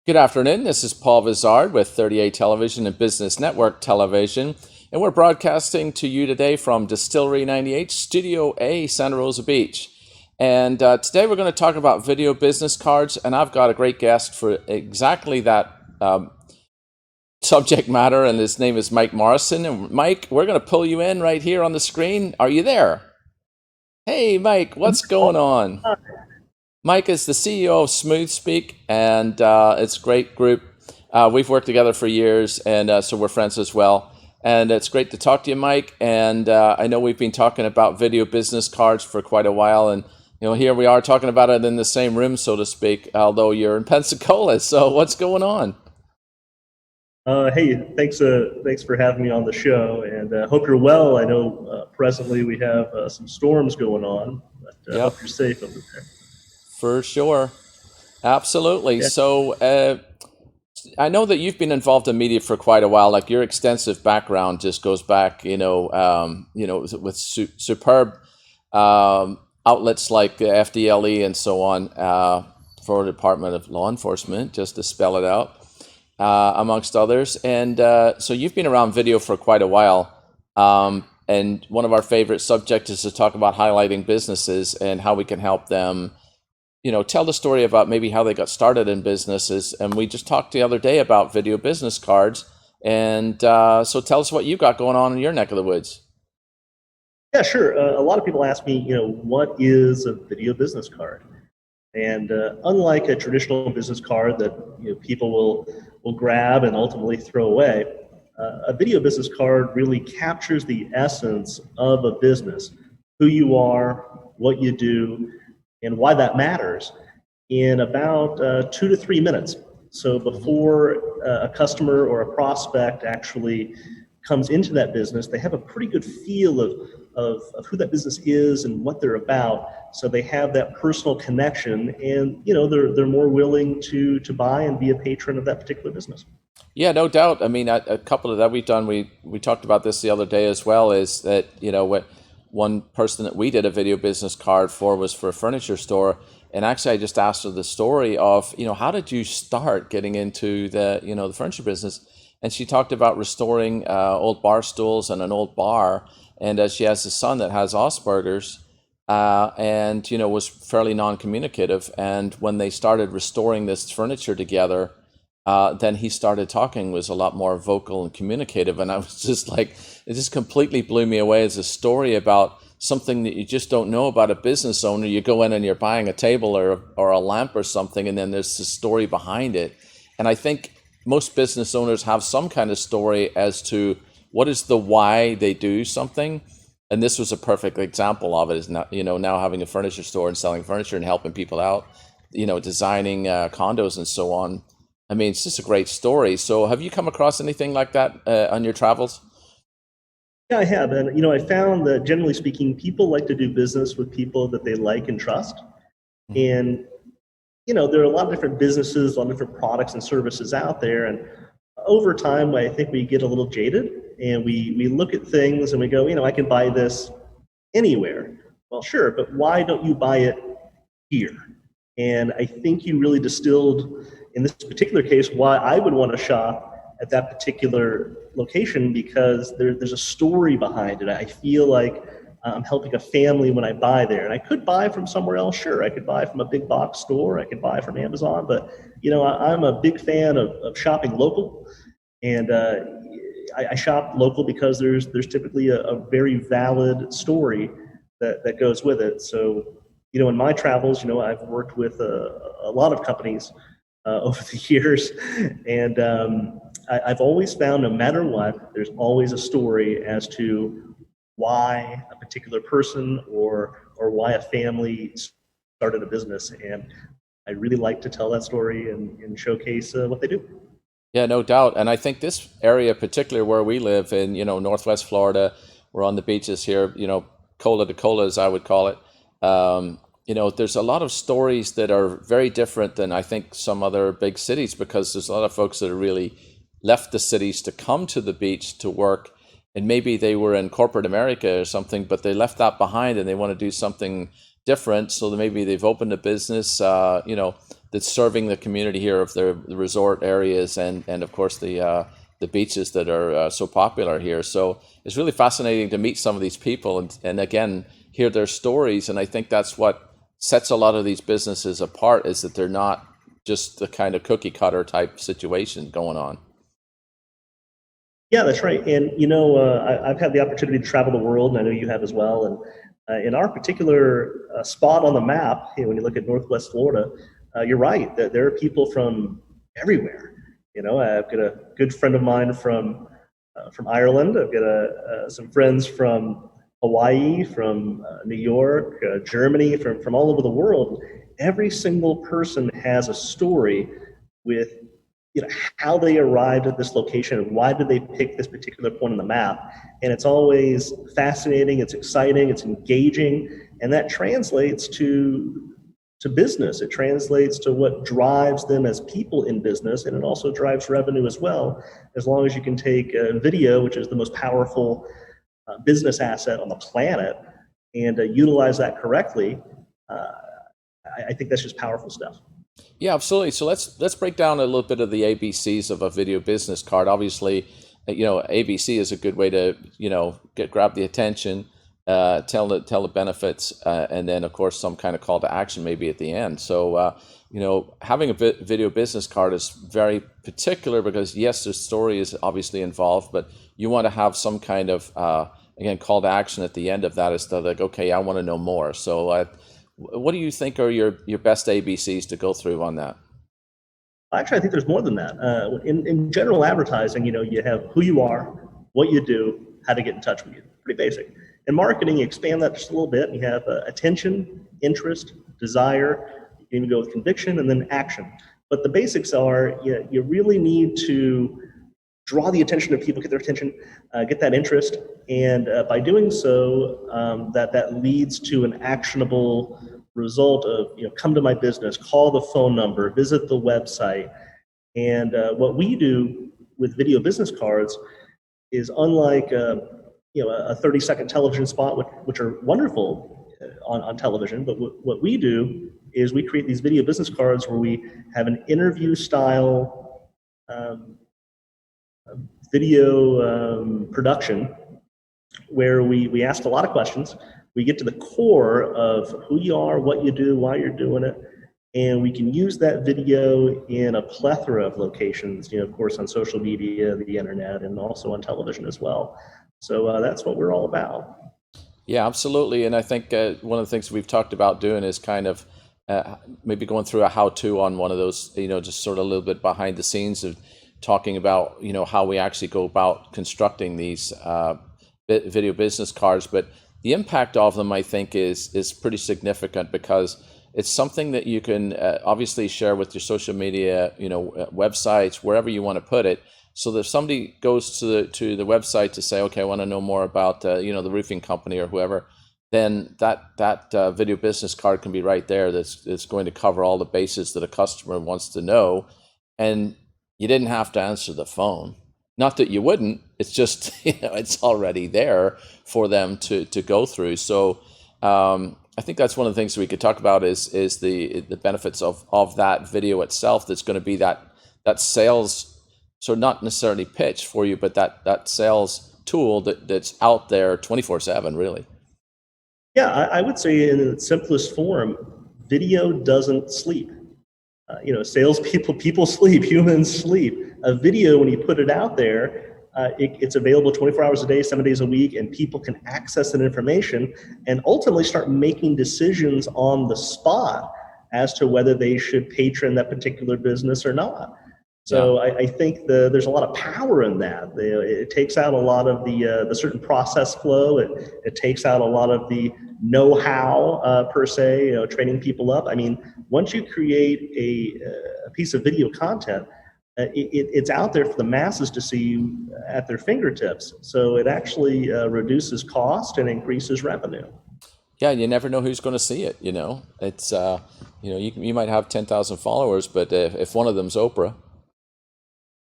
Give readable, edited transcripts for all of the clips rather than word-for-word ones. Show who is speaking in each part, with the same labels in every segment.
Speaker 1: Good afternoon. This is Paul Vizard with 38 Television and Business Network Television, and we're broadcasting to you today from Distillery 98, Studio A, Santa Rosa Beach. And today we're going to talk about video business cards, and I've got a great guest for exactly that subject matter, and his name is Mike Morrison. And Mike, we're going to pull you in right here on the screen. Are you there? Hey, Mike, what's going on? Mike is the CEO of Smooth Speak, and it's a great group. We've worked together for years, and so we're friends as well. And it's great to talk to you, Mike. And I know we've been talking about video business cards for quite a while, and here we are talking about it in the same room, so to speak. Although you're in Pensacola, so what's going on?
Speaker 2: Hey, thanks for having me on the show, and hope you're well. I know presently we have some storms going on, but
Speaker 1: Yep,
Speaker 2: hope you're safe over there.
Speaker 1: for sure, absolutely.
Speaker 2: Yeah,
Speaker 1: So I know that you've been involved in media for quite a while. Like your extensive background just goes back, with superb outlets like FDLE and so on for the Department of Law Enforcement, just to spell it out, amongst others. And so you've been around video for quite a while. And one of our favorite subjects is to talk about highlighting businesses and how we can help them tell the story about maybe how they got started in businesses. And we just talked the other day about video business cards. And so tell us what you got going on in your neck of the woods.
Speaker 2: yeah, sure. A lot of people ask me, what is a video business card? And unlike a traditional business card that people will grab and ultimately throw away, a video business card really captures the essence of a business, who you are, what you do, and why that matters in about 2 to 3 minutes. So before a customer or a prospect actually comes into that business, they have a pretty good feel of who that business is and what they're about. So they have that personal connection, and they're more willing to buy and be a patron of that particular business.
Speaker 1: Yeah, no doubt. I mean, a couple of that we've done, we talked about this the other day as well, is that, what one person that we did a video business card for was for a furniture store. And actually, I just asked her the story of, how did you start getting into the furniture business? And she talked about restoring old bar stools and an old bar. And she has a son that has Asperger's, and, was fairly non-communicative. And when they started restoring this furniture together, then he started talking, was a lot more vocal and communicative. And I was just like, it just completely blew me away as a story about something that you just don't know about a business owner. You go in and you're buying a table or a lamp or something, and then there's the story behind it. And I think most business owners have some kind of story as to what is the why they do something. And this was a perfect example of it, is now, now having a furniture store and selling furniture and helping people out, designing condos and so on. I mean, it's just a great story. So have you come across anything like that on your travels?
Speaker 2: Yeah, I have, and I found that generally speaking, people like to do business with people that they like and trust.
Speaker 1: Mhm.
Speaker 2: And there are a lot of different businesses, a lot of different products and services out there, and over time, I think we get a little jaded, and we look at things and we go, I can buy this anywhere. Well, sure, but why don't you buy it here? And I think you really distilled, in this particular case, why I would want to shop at that particular location, because there's a story behind it. I feel like I'm helping a family when I buy there. And I could buy from somewhere else, sure. I could buy from a big box store, I could buy from Amazon, but I'm a big fan of shopping local. And I shop local because there's typically a very valid story that goes with it. So, in my travels, I've worked with a lot of companies over the years, and I've always found, no matter what, there's always a story as to why a particular person or why a family started a business, and I really like to tell that story and showcase what they do.
Speaker 1: Yeah, no doubt. And I think this area, particularly where we live in, Northwest Florida, we're on the beaches here, cola to cola, as I would call it. There's a lot of stories that are very different than I think some other big cities, because there's a lot of folks that are really left the cities to come to the beach to work, and maybe they were in corporate America or something, but they left that behind and they want to do something different. So maybe they've opened a business. The that's serving the community here of the resort areas and of course the beaches that are so popular here. So it's really fascinating to meet some of these people and again hear their stories. And I think that's what sets a lot of these businesses apart, is that they're not just the kind of cookie cutter type situation going on.
Speaker 2: Yeah, that's right. And I've had the opportunity to travel the world, and I know you have as well. And in our particular spot on the map, when you look at Northwest Florida, you're right that there are people from everywhere. I've got a good friend of mine from Ireland. I've got some friends from Hawaii, from New York, Germany, from all over the world. Every single person has a story with how they arrived at this location and why did they pick this particular point on the map. And it's always fascinating, it's exciting, it's engaging, and that translates to business. It translates to what drives them as people in business, and it also drives revenue as well, as long as you can take video, which is the most powerful business asset on the planet, and utilize that correctly. I think that's just powerful stuff.
Speaker 1: Yeah, absolutely. So let's break down a little bit of the ABCs of a video business card. Obviously, ABC is a good way to grab the attention, tell the benefits, and then of course some kind of call to action maybe at the end. So having a video business card is very particular because yes, the story is obviously involved, but you want to have some kind of again call to action at the end of that, is to like, okay, I want to know more. So what do you think are your best ABCs to go through on that?
Speaker 2: Actually, I think there's more than that. In general advertising, you have who you are, what you do, how to get in touch with you. Pretty basic. In marketing, you expand that just a little bit. You have attention, interest, desire. You can even go with conviction and then action. But the basics are you really need to draw the attention of people, get their attention, get that interest, and by doing so, that leads to an actionable result of come to my business, call the phone number, visit the website. And what we do with video business cards is unlike a 30-second television spot, which are wonderful on television, but what we do is we create these video business cards where we have an interview style video production where we ask a lot of questions. We get to the core of who you are, what you do, why you're doing it, and we can use that video in a plethora of locations, of course on social media, the internet, and also on television as well. So that's what we're all about.
Speaker 1: Yeah, absolutely. And I think one of the things we've talked about doing is kind of maybe going through a how-to on one of those, just sort of a little bit behind the scenes of talking about, how we actually go about constructing these video business cards. But the impact of them, I think, is pretty significant because it's something that you can obviously share with your social media, websites, wherever you want to put it. So that if somebody goes to the website to say, okay, I want to know more about the roofing company or whoever, then that video business card can be right there. That's going to cover all the bases that a customer wants to know, and you didn't have to answer the phone. Not that you wouldn't. It's just it's already there for them to go through. So I think that's one of the things we could talk about is the benefits of that video itself. That's going to be that sales. So not necessarily pitch for you, but that sales tool that's out there 24/7, really.
Speaker 2: Yeah, I would say in its simplest form, video doesn't sleep. Salespeople, people sleep, humans sleep. A video, when you put it out there, it's available 24 hours a day, 7 days a week, and people can access that information and ultimately start making decisions on the spot as to whether they should patron that particular business or not. So yeah. I think there's a lot of power in that. It takes out a lot of the certain process flow. It takes out a lot of the know-how per se, training people up. I mean, once you create a piece of video content, it's out there for the masses to see at their fingertips. So it actually reduces cost and increases revenue.
Speaker 1: Yeah, you never know who's going to see it. It's you might have 10,000 followers, but if one of them's Oprah.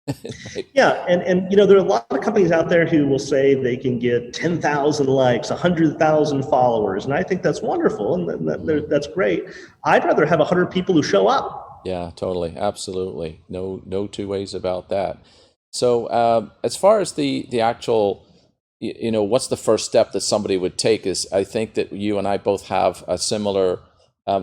Speaker 2: Right. Yeah, and there are a lot of companies out there who will say they can get 10,000 likes, 100,000 followers, and I think that's wonderful, and that's great. I'd rather have 100 people who show up.
Speaker 1: Yeah, totally. Absolutely. No two ways about that. So, as far as the actual, what's the first step that somebody would take is, I think that you and I both have a similar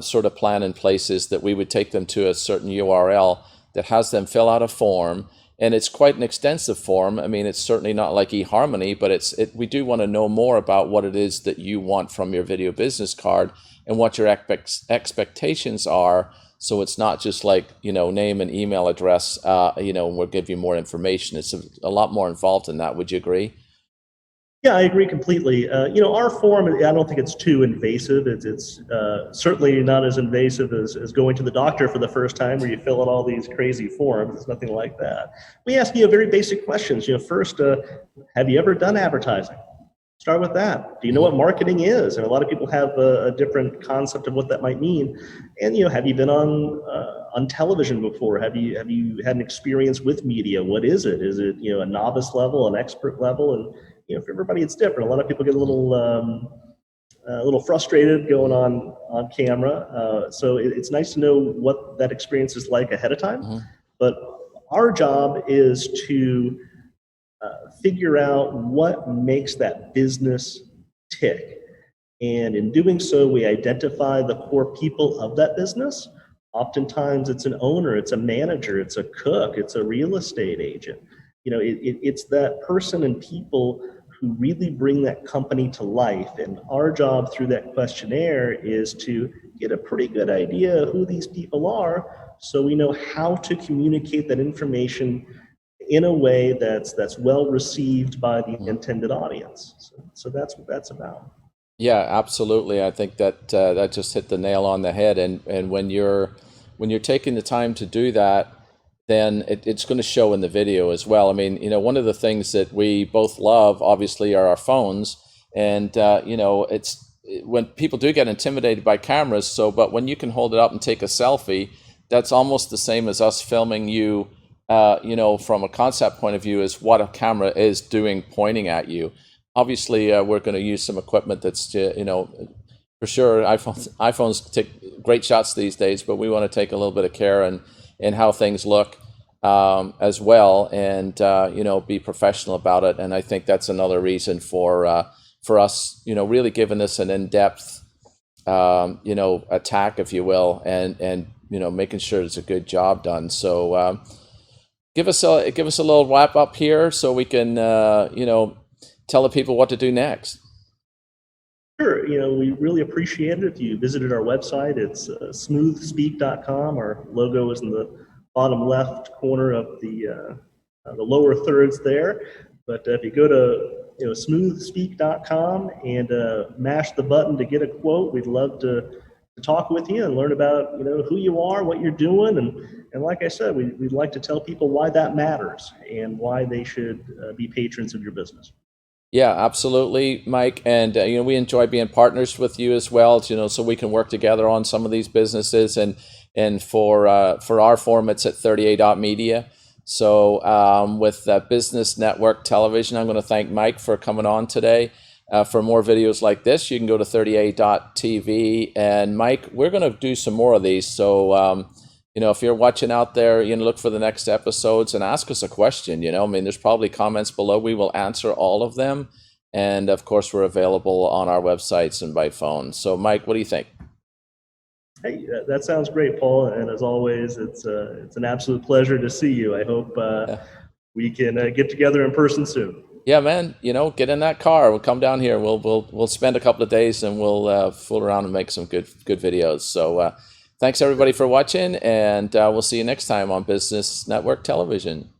Speaker 1: sort of plan in place, is that we would take them to a certain URL that has them fill out a form. And it's quite an extensive form. I mean, it's certainly not like eHarmony, but we do want to know more about what it is that you want from your video business card and what your expectations are. So it's not just like, name and email address, we'll give you more information. It's a lot more involved in that. Would you agree?
Speaker 2: Yeah, I agree completely. Our form, I don't think it's too invasive. It's certainly not as invasive as going to the doctor for the first time where you fill out all these crazy forms. It's nothing like that. We ask you very basic questions. First, have you ever done advertising? Start with that. Do you know what marketing is? And a lot of people have a different concept of what that might mean. And have you been on television before? Have you had an experience with media? What is it? Is it a novice level, an expert level? And for everybody, it's different. A lot of people get a little frustrated going on camera. So it's nice to know what that experience is like ahead of time. But our job is to figure out what makes that business tick. And in doing so, we identify the core people of that business. Oftentimes it's an owner, it's a manager, it's a cook, it's a real estate agent. It's that person and people who really bring that company to life. And our job through that questionnaire is to get a pretty good idea of who these people are, so we know how to communicate that information in a way that's well received by the intended audience. So that's what that's about.
Speaker 1: Yeah, absolutely. I think that that just hit the nail on the head. And when you're taking the time to do that, then it's going to show in the video as well. I mean, one of the things that we both love, obviously, are our phones. And it's when people do get intimidated by cameras. But when you can hold it up and take a selfie, that's almost the same as us filming you. From a concept point of view, is what a camera is doing, pointing at you. Obviously, we're going to use some equipment that's, for sure, iPhones take great shots these days, but we want to take a little bit of care in how things look as well, and be professional about it. And I think that's another reason for us, really giving this an in-depth, attack, if you will, and making sure it's a good job done. So. Give us a little wrap up here so we can tell the people what to do next.
Speaker 2: Sure. We really appreciate it if you visited our website. It's smoothspeak.com. Our logo is in the bottom left corner of the lower thirds there. But if you go to smoothspeak.com and mash the button to get a quote, we'd love to talk with you and learn about who you are, what you're doing, and like I said, we'd like to tell people why that matters and why they should be patrons of your business.
Speaker 1: Yeah, absolutely, Mike. And we enjoy being partners with you as well. So we can work together on some of these businesses. And for our form, it's at 38.media. So with Business Network Television, I'm going to thank Mike for coming on today. For more videos like this, you can go to 38.tv. And Mike, we're going to do some more of these. So, if you're watching out there, look for the next episodes and ask us a question. There's probably comments below. We will answer all of them. And of course, we're available on our websites and by phone. So, Mike, what do you think?
Speaker 2: Hey, that sounds great, Paul. And as always, it's an absolute pleasure to see you. I hope we can get together in person soon.
Speaker 1: Yeah, man. Get in that car. We'll come down here. We'll spend a couple of days and we'll fool around and make some good videos. So thanks everybody for watching, and we'll see you next time on Business Network Television.